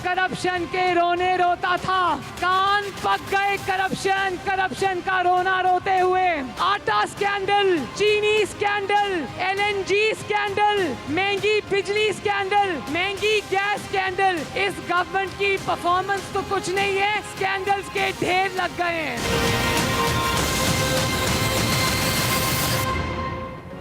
Corruption के रोने रोता था, कान पक गए करप्शन का रोना रोते हुए। आटा स्कैंडल, चीनी स्कैंडल, LNG स्कैंडल, महंगी बिजली स्कैंडल, महंगी गैस स्कैंडल। इस गवर्नमेंट की परफॉर्मेंस तो कुछ नहीं है, स्कैंडल्स के ढेर लग गए हैं।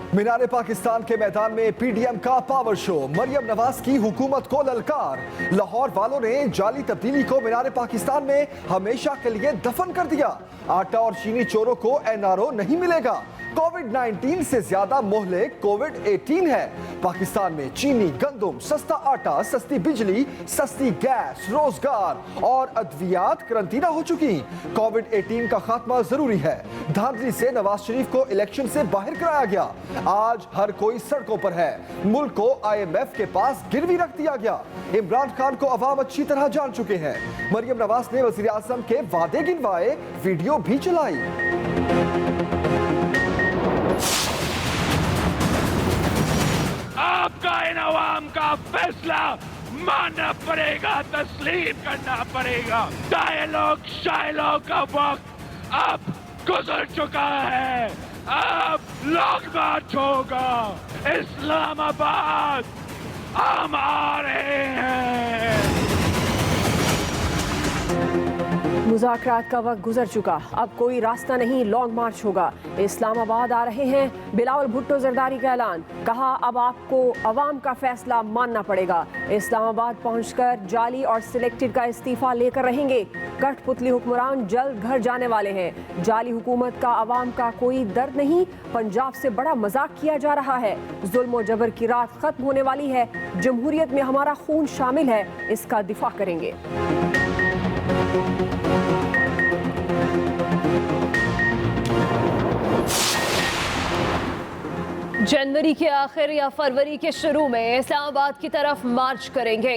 मीनारे पाकिस्तान के मैदान में PDM का पावर शो, मरियम नवाज की हुकूमत को ललकार। लाहौर वालों ने जाली तब्दीली को मीनारे पाकिस्तान में हमेशा के लिए दफन कर दिया। आटा और चीनी चोरों को NRO नहीं मिलेगा। कोविड-19 से ज्यादा मोहलिक कोविड-18 है। पाकिस्तान में चीनी, गंदम, सस्ता आटा, सस्ती बिजली, सस्ती गैस, रोजगार और अद्वियात करंटीना हो चुकी। कोविड-18 का खात्मा जरूरी है। धांधली से नवाज शरीफ को इलेक्शन से बाहर कराया गया। आज हर कोई सड़कों पर है। मुल्क को IMF के पास गिरवी रख दिया गया। इमरान खान को अवाम अच्छी तरह जान चुके हैं। मरियम नवाज ने वजीर आजम के वादे गिनवाए, वीडियो भी चलाई। आपका इन अवाम का फैसला मानना पड़ेगा, तस्लीम करना पड़ेगा। डायलॉग शायलॉग का वक्त अब गुजर चुका है। अब लॉन्ग मार्च होगा। इस्लामाबाद हम आ रहे हैं। मुज़ाकरात का वक्त गुजर चुका, अब कोई रास्ता नहीं, लॉन्ग मार्च होगा। इस्लामाबाद आ रहे हैं। बिलावल भुट्टो जरदारी का ऐलान, कहा अब आपको अवाम का फैसला मानना पड़ेगा। इस्लामाबाद पहुंचकर जाली और सिलेक्टेड का इस्तीफा लेकर रहेंगे। कठपुतली हुक्मरान जल्द घर जाने वाले हैं। जाली हुकूमत का अवाम का कोई दर्द नहीं, पंजाब से बड़ा मजाक किया जा रहा है। जुल्म और जबर की रात खत्म होने वाली है। जमहूरियत में हमारा खून शामिल है, इसका दिफा करेंगे। जनवरी के आखिर या फरवरी के शुरू में इस्लामाबाद की तरफ मार्च करेंगे।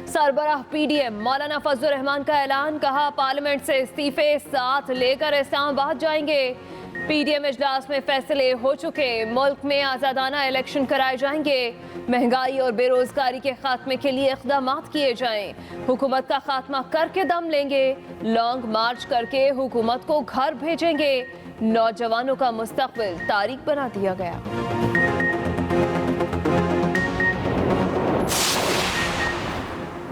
सरबराह PDM मौलाना फजलुर रहमान का ऐलान, कहा पार्लियामेंट से इस्तीफे साथ लेकर इस्लामाबाद जाएंगे। PDM इजलास में फैसले हो चुके, मुल्क में आज़ादाना इलेक्शन कराए जाएंगे। महंगाई और बेरोजगारी के खात्मे के लिए इक़दाम किए जाएं। हुकूमत का खात्मा करके दम लेंगे। लॉन्ग मार्च करके हुकूमत को घर भेजेंगे। नौजवानों का मुस्तकबिल तारीख बना दिया गया।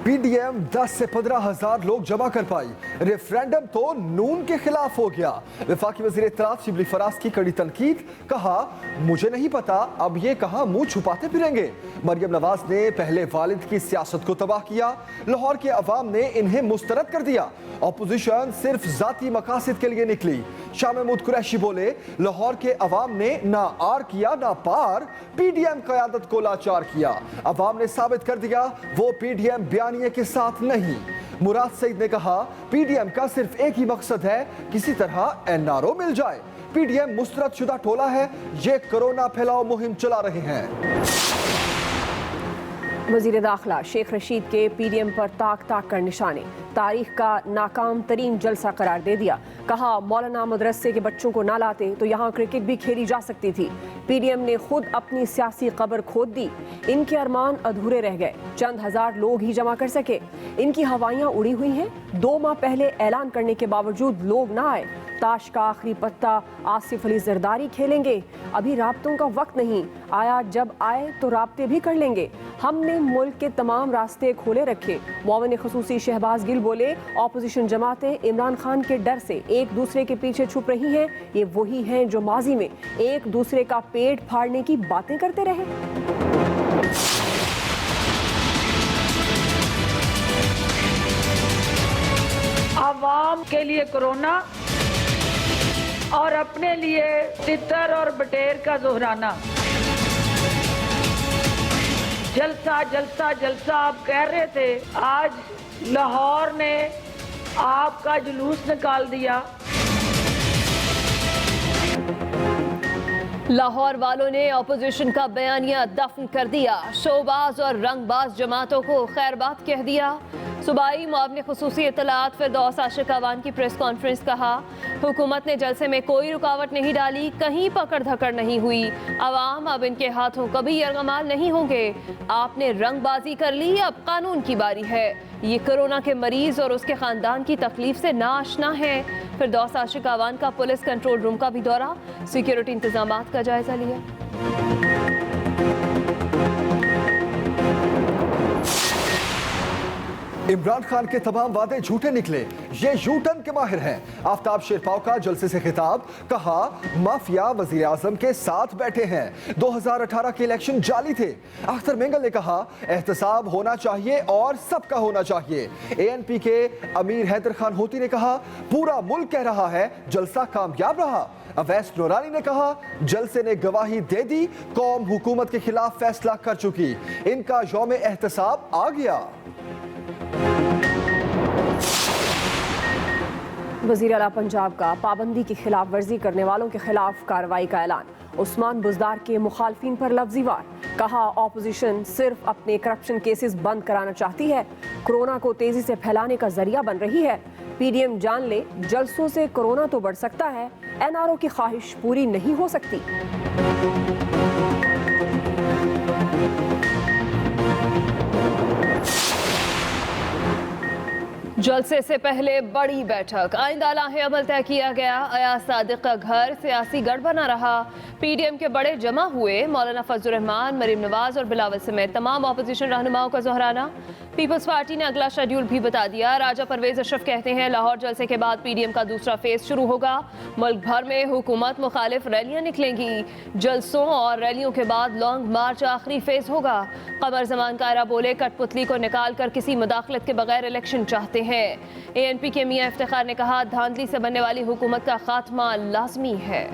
PDM 10 से 15 हजार लोग जमा कर पाई। रेफरेंडम तो नून के खिलाफ हो गया। वफाकी वजीर इत्तलात शिबली फराज की कड़ी तनकीद, कहा मुझे नहीं पता, अब ये कहा मुंह छुपाते फिरेंगे। मरियम नवाज ने पहले वालिद की सियासत को तबाह किया, लाहौर के अवाम ने इन्हें मुस्तरद कर दिया। अपोजिशन सिर्फ जाती मकासद के लिए निकली। शाह महमूद कुरैशी बोले, लाहौर के अवाम ने ना आर किया ना पार, PDM क़यादत को लाचार किया। अवाम ने साबित कर दिया वो PDM बयानिए के साथ नहीं। मुराद सईद ने कहा PDM का सिर्फ एक ही मकसद है, किसी तरह NRO मिल जाए। PDM मुस्तरद शुदा टोला है, ये कोरोना फैलाओ मुहिम चला रहे हैं। वज़ीर दाखिला शेख रशीद के PDM पर ताक ताक कर निशाने, तारीख का नाकाम तरीन जलसा करार दे दिया। कहा मौलाना मदरसे के बच्चों को ना लाते तो यहाँ क्रिकेट भी खेली जा सकती थी। PDM ने खुद अपनी सियासी कब्र खोद दी। इनके अरमान अधूरे रह गए, चंद हजार लोग ही जमा कर सके। इनकी हवाइयाँ उड़ी हुई हैं। 2 माह पहले ऐलान करने के बावजूद लोग ना आए। ताश का आखिरी पत्ता आसिफ अली जरदारी खेलेंगे। अभी राब्तों का वक्त नहीं आया, जब आए तो राब्ते भी कर लेंगे। हमने मुल्क के तमाम रास्ते खोले रखे। मुआविन खसूसी शहबाज गिल बोले, ऑपोजिशन जमातें इमरान खान के डर से एक दूसरे के पीछे छुप रही हैं। ये वही हैं जो माजी में एक दूसरे का पेट फाड़ने की बातें करते रहे। आवाम के लिए कोरोना और अपने लिए तितर और बटेर का दोहराना। जलसा जलसा जलसा आप कह रहे थे, आज लाहौर ने आपका जुलूस निकाल दिया। लाहौर वालों ने ऑपोजिशन का बयानिया दफन कर दिया। शोबाज और रंगबाज जमातों को खैरबाद कह दिया। सूबाई मुआविन खुसूसी इत्तलात फिरदौस आशिक अवान की प्रेस कॉन्फ्रेंस, कहा हुकूमत ने जलसे में कोई रुकावट नहीं डाली, कहीं पकड़ धकड़ नहीं हुई। अवाम अब इनके हाथों कभी यरगमाल नहीं होंगे। आपने रंगबाजी कर ली, अब कानून की बारी है। ये कोरोना के मरीज और उसके खानदान की तकलीफ से नाआशना है। फिरदौस आशिक आवान का पुलिस कंट्रोल रूम का भी दौरा, सिक्योरिटी इंतजामात का जायजा लिया। इमरान खान के तमाम वादे झूठे निकले, ये यू टर्न के माहिर हैं। आफ्ताब शेरपाव का जलसे से खिताब, कहा माफिया वजीर आजम के साथ बैठे हैं, 2018 के इलेक्शन जाली थे। अख्तर मेंगल ने कहा एहतसाब होना चाहिए और सबका होना चाहिए। ANP के अमीर हैदर खान होती ने कहा पूरा मुल्क कह रहा है जलसा कामयाब रहा। अवैस नूरानी ने कहा जलसे ने गवाही दे दी, कौम हुकूमत के खिलाफ फैसला कर चुकी, इनका यौम एहतसाब आ गया। वज़ीर आला पंजाब का पाबंदी की खिलाफ वर्जी करने वालों के खिलाफ कार्रवाई का ऐलान। उस्मान बुज़दार के मुखालफिन पर लफ्ज़ी वार, कहा ऑपोजिशन सिर्फ अपने करप्शन केसेस बंद कराना चाहती है, कोरोना को तेजी से फैलाने का जरिया बन रही है। PDM जान ले जलसों से कोरोना तो बढ़ सकता है, NRO की ख्वाहिश पूरी नहीं हो सकती। जलसे से पहले बड़ी बैठक, आइंदा लाहे अमल तय किया गया। अयाज सादिक का घर सियासी गढ़ बना रहा। PDM के बड़े जमा हुए, मौलाना फजल रहमान, मरीम नवाज और बिलावल समेत तमाम अपोजिशन रहनुमाओं का जोहराना। पीपल्स पार्टी ने अगला शेड्यूल भी बता दिया। राजा परवेज अशरफ कहते हैं लाहौर जलसे के बाद PDM का दूसरा फेज शुरू होगा। मुल्क भर में हुकूमत मुखालिफ रैलियां निकलेंगी। जलसों और रैलियों के बाद लॉन्ग मार्च आखिरी फेज होगा। कमर जमान कायरा बोले कठपुतली को निकाल कर किसी मुदाखलत के बगैर इलेक्शन चाहते हैं। ANP के मियां इफ्तिखार ने कहा धांधली से बनने वाली हुकूमत का खात्मा लाजमी है।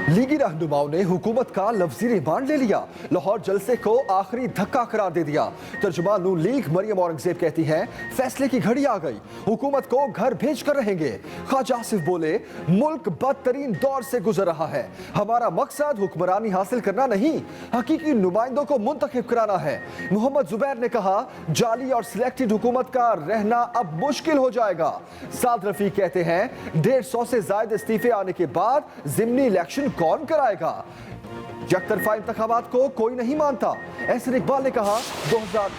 लीगी रहनुमाओं ने हुकूमत का लफ्जी रिमांड ले लिया, लाहौर जलसे को आखिरी धक्का करार दे दिया। तर्जुमान नून लीग मरियम औरंगजेब कहती हैं फैसले की घड़ी आ गई, हुकूमत को घर भेज कर रहेंगे। ख्वाजा आसिफ बोले मुल्क बदतरीन दौर से गुजर रहा है, हमारा मकसद हुक्मरानी हासिल करना नहीं, हकीकी नुमाइंदों को मुंतखब कराना है। मोहम्मद जुबैर ने कहा जाली और सिलेक्टेड हुकूमत का रहना अब मुश्किल हो जाएगा। साद रफीक कहते हैं 150 से ज्यादा इस्तीफे आने के बाद जिमनी इलेक्शन कौन कराएगा? यकतरफा इंतखाबात को कोई नहीं मानता। एहसन इकबाल ने कहा 2000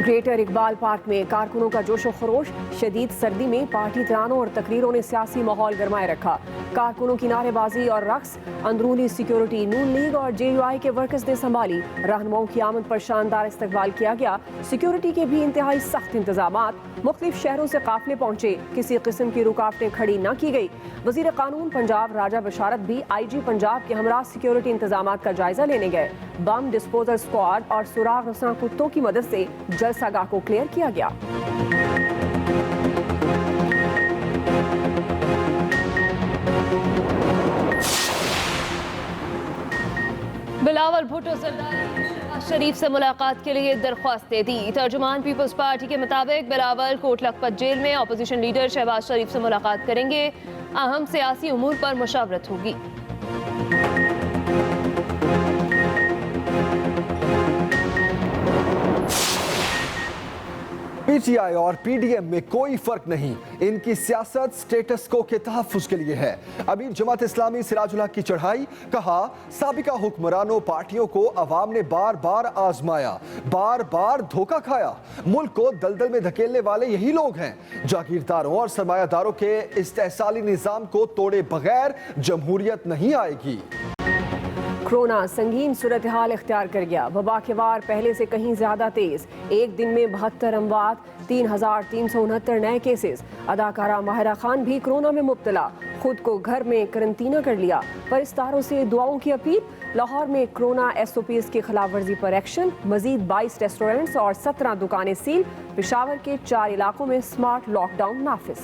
ग्रेटर इकबाल पार्क में कारकुनों का जोशो खरोश, शदीद सर्दी में पार्टी तरानों और तकरीरों ने सियासी माहौल गरमाए रखा। कारकुनों की नारेबाजी और रक्स, अंदरूनी सिक्योरिटी नून लीग और JUI के वर्कर्स ने संभाली। रहनुमाओं की आमद पर शानदार इस्तकबाल किया गया। सिक्योरिटी के भी इंतहाई सख्त इंतजामात, मुख्तलिफ शहरों से काफिले पहुंचे, किसी किस्म की रुकावटें खड़ी न की गई। वजीर कानून पंजाब राजा बशारत भी IG पंजाब के हमरा सिक्योरिटी इंतजामात का जायजा लेने गए। बम डिस्पोजल स्क्वाड और सुराग रसां कुत्तों की मदद से जलसागाह को क्लियर किया गया। बिलावल भुट्टो सरदारी ने शहबाज शरीफ से मुलाकात के लिए दरख्वास्त दे दी। तर्जुमान पीपल्स पार्टी के मुताबिक बिलावल कोट लखपत जेल में अपोजिशन लीडर शहबाज शरीफ से मुलाकात करेंगे। अहम सियासी उमूर पर मुशावरत होगी। PTI और PDM में कोई फर्क नहीं, इनकी सियासत स्टेटस को के तहफ्फुज के लिए है। अमीर जमात इस्लामी सिराजुल हक की चढ़ाई, कहा साबिका हुक्मरानों पार्टियों को अवाम ने बार बार आजमाया, बार बार धोखा खाया। मुल्क को दलदल में धकेलने वाले यही लोग हैं। जागीरदारों और सरमायादारों के इस्तेहसाली निजाम को तोड़े बगैर जमहूरियत नहीं आएगी। कोरोना संगीन सूरत हाल इख्तियार कर गया। वबा के वार पहले से कहीं ज्यादा तेज, एक दिन में 72 अमवात, 3369 नए केसेस। अदाकारा माहिरा खान भी कोरोना में मुब्तला, खुद को घर में करंटीना कर लिया। परिस्तारों से दुआओं की अपील। लाहौर में कोरोना SOPs की खिलाफ वर्जी पर एक्शन, मजीद 22 रेस्टोरेंट्स और 17 दुकानें सील। पेशावर के 4 इलाकों में स्मार्ट लॉकडाउन नाफिज।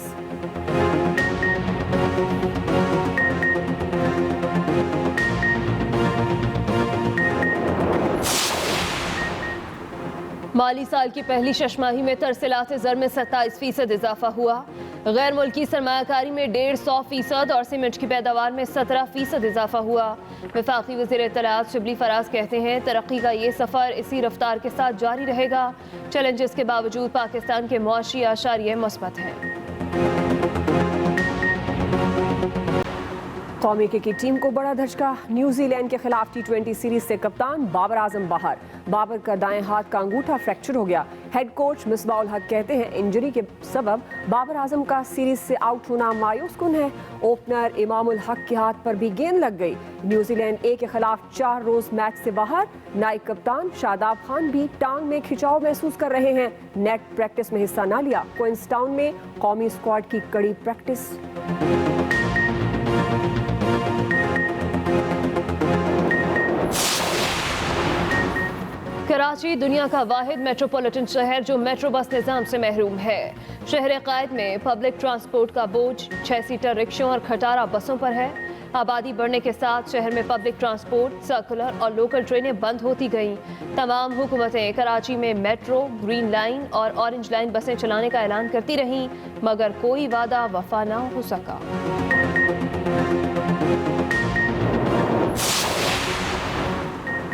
माली साल की पहली शशमाही में तरसीलात ज़र में 27% इजाफा हुआ। गैर मुल्की सरमायाकारी में 150% और सीमेंट की पैदावार में 17% इजाफा हुआ। वफाकी वज़ीर इत्तलात शिबली फराज कहते हैं तरक्की का ये सफ़र इसी रफ्तार के साथ जारी रहेगा। चैलेंजेस के बावजूद पाकिस्तान के मुआशी आशारिये मस्बत हैं। कौमी क्रिकेट टीम को बड़ा धचका। न्यूजीलैंड के खिलाफ T20 सीरीज से कप्तान बाबर आजम बाहर। बाबर का दाएं हाथ का अंगूठा फ्रैक्चर हो गया। हेड कोच मिसबाउल हक कहते हैं इंजरी के सबब बाबर आजम का सीरीज से आउट होना मायूस कुन है। ओपनर इमामुल हक के हाथ पर भी गेंद लग गई। न्यूजीलैंड ए के खिलाफ 4 रोज मैच से बाहर। नायब कप्तान शादाब खान भी टांग में खिंचाव महसूस कर रहे हैं। नेट प्रैक्टिस में हिस्सा न लिया। क्वींसटाउन में कौमी स्क्वाड की कड़ी प्रैक्टिस। कराची दुनिया का वाहिद मेट्रोपॉलिटन शहर जो मेट्रो बस निज़ाम से महरूम है। शहर क़ायद में पब्लिक ट्रांसपोर्ट का बोझ 6 सीटर रिक्शों और खटारा बसों पर है। आबादी बढ़ने के साथ शहर में पब्लिक ट्रांसपोर्ट, सर्कुलर और लोकल ट्रेनें बंद होती गईं। तमाम हुकूमतें कराची में मेट्रो, ग्रीन लाइन और ऑरेंज लाइन बसें चलाने का ऐलान करती रहीं, मगर कोई वादा वफा ना हो सका।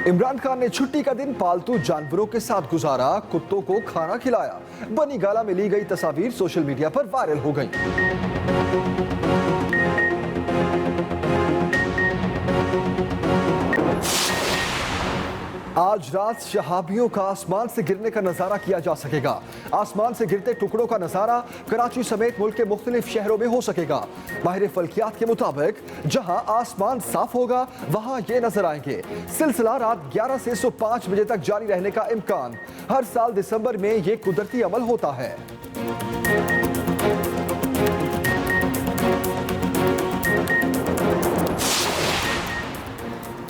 इमरान खान ने छुट्टी का दिन पालतू जानवरों के साथ गुजारा। कुत्तों को खाना खिलाया। बनी गाला में ली गई तस्वीर सोशल मीडिया पर वायरल हो गई। आज रात शहाबियों का आसमान से गिरने का नजारा किया जा सकेगा। आसमान से गिरते टुकड़ों का नजारा कराची समेत मुल्क के मुख्तलिफ शहरों में हो सकेगा। माहिर फल्कियात के मुताबिक जहां आसमान साफ होगा वहां ये नजर आएंगे। सिलसिला रात 11 से 5 बजे तक जारी रहने का इम्कान। हर साल दिसंबर में ये कुदरती अमल होता है।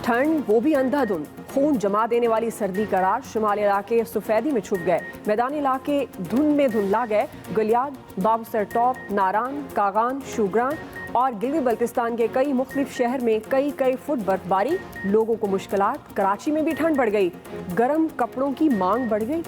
ठंड वो भी अंधाधुंध, खून जमा देने वाली सर्दी करार। शुमाली इलाके सफेदी में छुप गए। मैदानी इलाके धुंध में धुंधला गए। गलियाद, बाबूसर टॉप, नारान, कागान, शुगरान और गिलगी बल्तिस्तान के कई मुख्तलिफ शहर में कई फुट बर्फबारी। लोगों को मुश्किलात। कराची में भी ठंड बढ़ गई। गर्म कपड़ों की मांग बढ़ गई।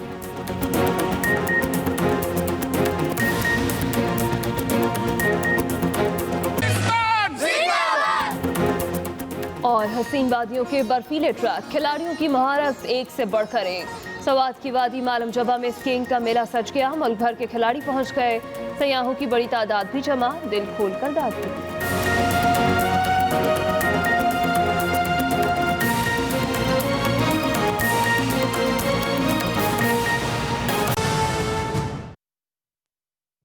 और हसीन वादियों के बर्फीले ट्रैक, खिलाड़ियों की महारत एक से बढ़कर एक। सवात की वादी मालम जबा में स्कीइंग का मेला सज गया। मुल्क भर के खिलाड़ी पहुंच गए। सयाहों की बड़ी तादाद भी जमा। दिल खोलकर दाद दी।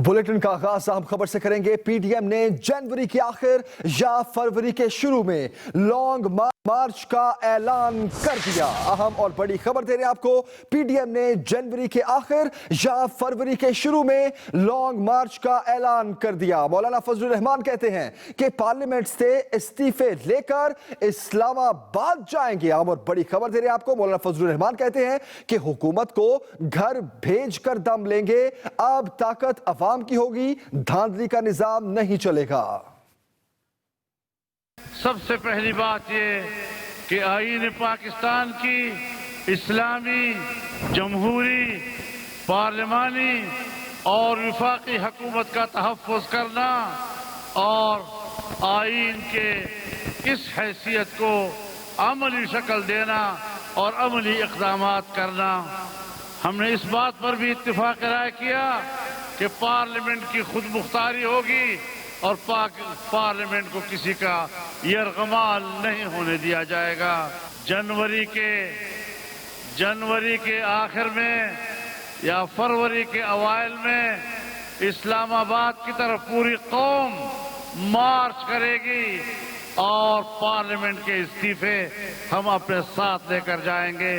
बुलेटिन का आगाज अहम खबर से करेंगे। पीडीएम ने जनवरी के आखिर या फरवरी के शुरू में लॉन्ग मार्च का ऐलान कर दिया। अहम और बड़ी खबर दे रहे हैं आपको। पीडीएम ने जनवरी के आखिर या फरवरी के शुरू में लॉन्ग मार्च का ऐलान कर दिया। मौलाना फजलुर रहमान कहते हैं कि पार्लियामेंट से इस्तीफे लेकर इस्लामाबाद जाएंगे। अहम और बड़ी खबर दे रहे हैं आपको। मौलाना फजलुर रहमान कहते हैं कि हुकूमत को घर भेज कर दम लेंगे। अब ताकत अवाम की होगी, धांधली का निजाम नहीं चलेगा। सबसे पहली बात ये कि आईन पाकिस्तान की इस्लामी, जमहूरी, पार्लिमानी और वफाकी हुकूमत का तहफ़्फ़ुज़ करना और आईन के इस हैसियत को अमली शक्ल देना और अमली इक़दामात करना। हमने इस बात पर भी इत्तिफ़ाक़ राय किया कि पार्लियामेंट की खुद मुख्तारी होगी और पार्लियामेंट को किसी का यरगमाल नहीं होने दिया जाएगा। जनवरी के आखिर में या फरवरी के अवाइल में इस्लामाबाद की तरफ पूरी कौम मार्च करेगी और पार्लियामेंट के इस्तीफे हम अपने साथ लेकर जाएंगे।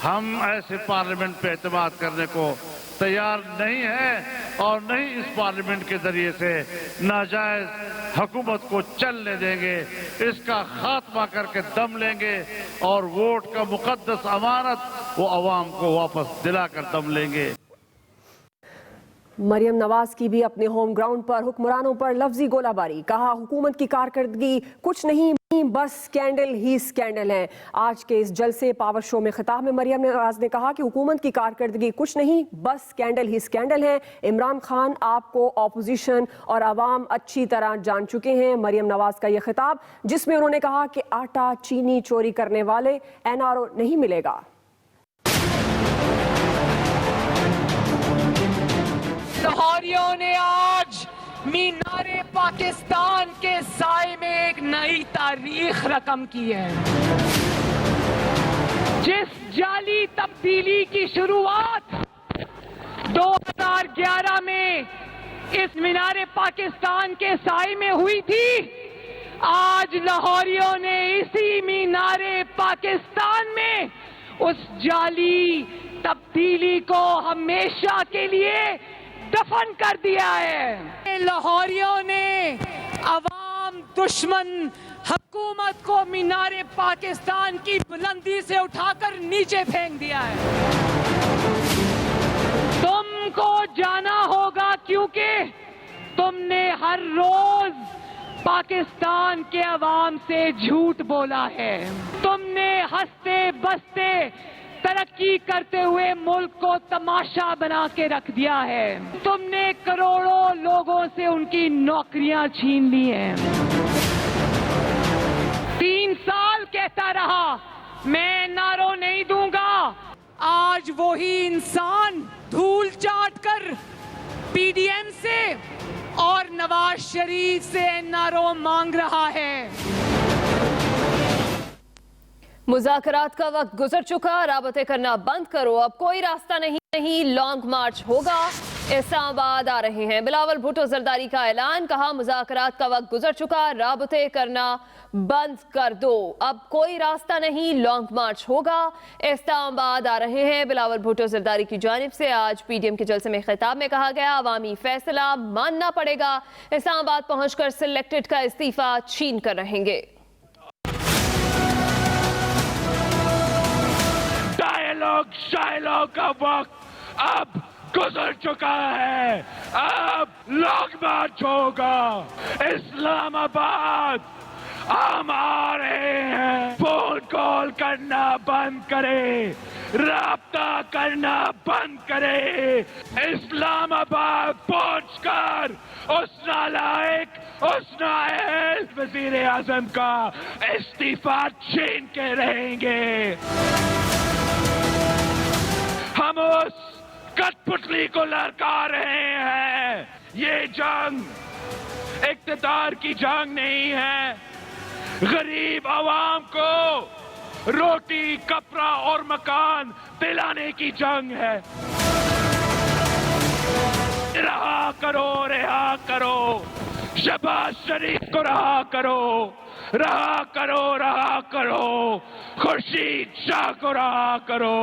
हम ऐसे पार्लियामेंट पे एतमाद करने को तैयार नहीं है और नहीं इस पार्लियामेंट के जरिए से नाजायज हुकूमत को चलने देंगे। इसका खात्मा करके दम लेंगे और वोट का मुकद्दस अमानत वो अवाम को वापस दिलाकर दम लेंगे। मरियम नवाज की भी अपने होम ग्राउंड पर हुक्मरानों पर लफ्जी गोलाबारी। कहा हुकूमत की कारकर्दगी कुछ नहीं, बस स्कैंडल ही स्कैंडल है। आज के इस जलसे पावर शो में खिताब में मरियम नवाज ने कहा कि हुकूमत की कारकर्दगी कुछ नहीं, बस स्कैंडल ही स्कैंडल है। इमरान खान आपको ऑपोजिशन और आवाम अच्छी तरह जान चुके हैं। मरियम नवाज का यह खिताब जिसमें उन्होंने कहा कि आटा चीनी चोरी करने वाले NRO नहीं मिलेगा। लाहौरियों ने आज मीनारे पाकिस्तान के साए में एक नई तारीख रकम की है। जिस जाली तब्दीली की शुरुआत 2011 में इस मीनारे पाकिस्तान के साए में हुई थी, आज लाहौरियों ने इसी मीनारे पाकिस्तान में उस जाली तब्दीली को हमेशा के लिए दफन कर दिया है। लाहौरियों ने अवाम दुश्मन हुकूमत को मीनारे पाकिस्तान की बुलंदी से उठाकर नीचे फेंक दिया है। तुमको जाना होगा क्योंकि तुमने हर रोज पाकिस्तान के अवाम से झूठ बोला है। तुमने हंसते बसते तरक्की करते हुए मुल्क को तमाशा बना के रख दिया है। तुमने करोड़ों लोगों से उनकी नौकरियां छीन ली हैं। 3 साल कहता रहा मैं NRO नहीं दूंगा। आज वही इंसान धूल चाट कर PDM से और नवाज शरीफ से NRO मांग रहा है। मुज़ाकरात का वक्त गुजर चुका, राबते करना बंद करो, अब कोई रास्ता नहीं, लॉन्ग मार्च होगा। इस्लामाबाद आ रहे हैं बिलावल भुट्टो जरदारी का ऐलान। कहा मुज़ाकरात का वक्त गुजर चुका, राबते करना बंद कर दो, अब कोई रास्ता नहीं, लॉन्ग मार्च होगा। इस्लामाबाद आ रहे हैं बिलावल भुट्टो जरदारी की जानिब से आज PDM के जलसे में खिताब में कहा गया अवामी फैसला मानना पड़ेगा। इस्लामाबाद पहुंचकर सिलेक्टेड का इस्तीफा छीन कर रहेंगे। शायलों का वक्त अब गुजर चुका है, अब लॉन्ग मार्च होगा। इस्लामाबाद हम आ रहे हैं। फोन कॉल करना बंद करे, राब्ता करना बंद करे। इस्लामाबाद पहुंचकर उस नालायक, उस नाअहल वजीर आजम का इस्तीफा छीन के रहेंगे। हम उस कठपुतली को लड़का रहे हैं। ये जंग इक्तदार की जंग नहीं है, गरीब आवाम को रोटी, कपड़ा और मकान दिलाने की जंग है। रहा करो शहबाज शरीफ को रहा करो खुर्शीद शाह को रहा करो।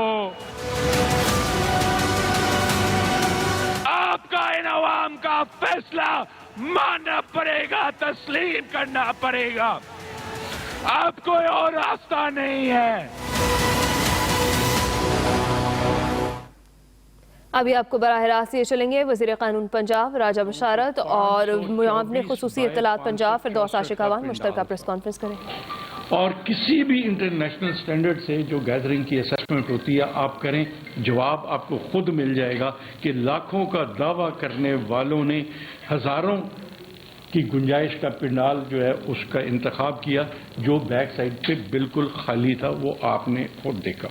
आपका इन अवाम का फैसला मानना पड़ेगा, तस्लीम करना पड़ेगा। अब कोई और रास्ता नहीं है। अभी आपको बराह रास्त ये चलेंगे वज़ीर कानून पंजाब राजा बशारत और मुआवने खुसूसी इत्तलात पंजाब फिरदौस आशिक अवान मुश्तरका प्रेस कॉन्फ्रेंस करें। और किसी भी इंटरनेशनल स्टैंडर्ड से जो गैदरिंग की असेसमेंट होती है आप करें, जवाब आपको खुद मिल जाएगा कि लाखों का दावा करने वालों ने हज़ारों की गुंजाइश का पिंडाल जो है उसका इंतखाब किया, जो बैक साइड पे बिल्कुल खाली था, वो आपने खुद देखा।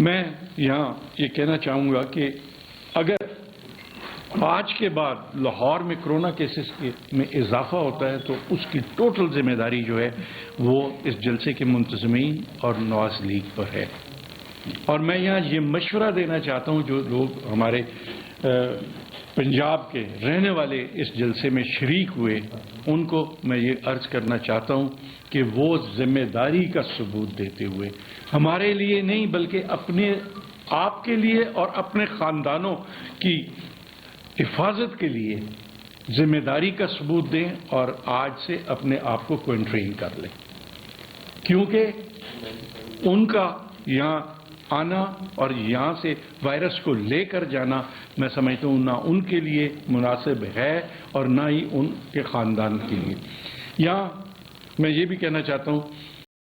मैं यहाँ ये कहना चाहूँगा कि अगर आज के बाद लाहौर में कोरोना केसेस में इजाफा होता है तो उसकी टोटल जिम्मेदारी जो है वो इस जलसे के मुंतज़मीन और नवाज लीग पर है। और मैं यहाँ ये मशवरा देना चाहता हूँ जो लोग हमारे पंजाब के रहने वाले इस जलसे में शरीक हुए, उनको मैं ये अर्ज़ करना चाहता हूँ कि वो जिम्मेदारी का सबूत देते हुए हमारे लिए नहीं बल्कि अपने आप के लिए और अपने ख़ानदानों की हिफाजत के लिए जिम्मेदारी का सबूत दें और आज से अपने आप को क्वारंटाइन कर लें, क्योंकि उनका यहाँ आना और यहाँ से वायरस को लेकर जाना मैं समझता हूँ ना उनके लिए मुनासिब है और ना ही उनके ख़ानदान के लिए। यहाँ मैं ये भी कहना चाहता हूँ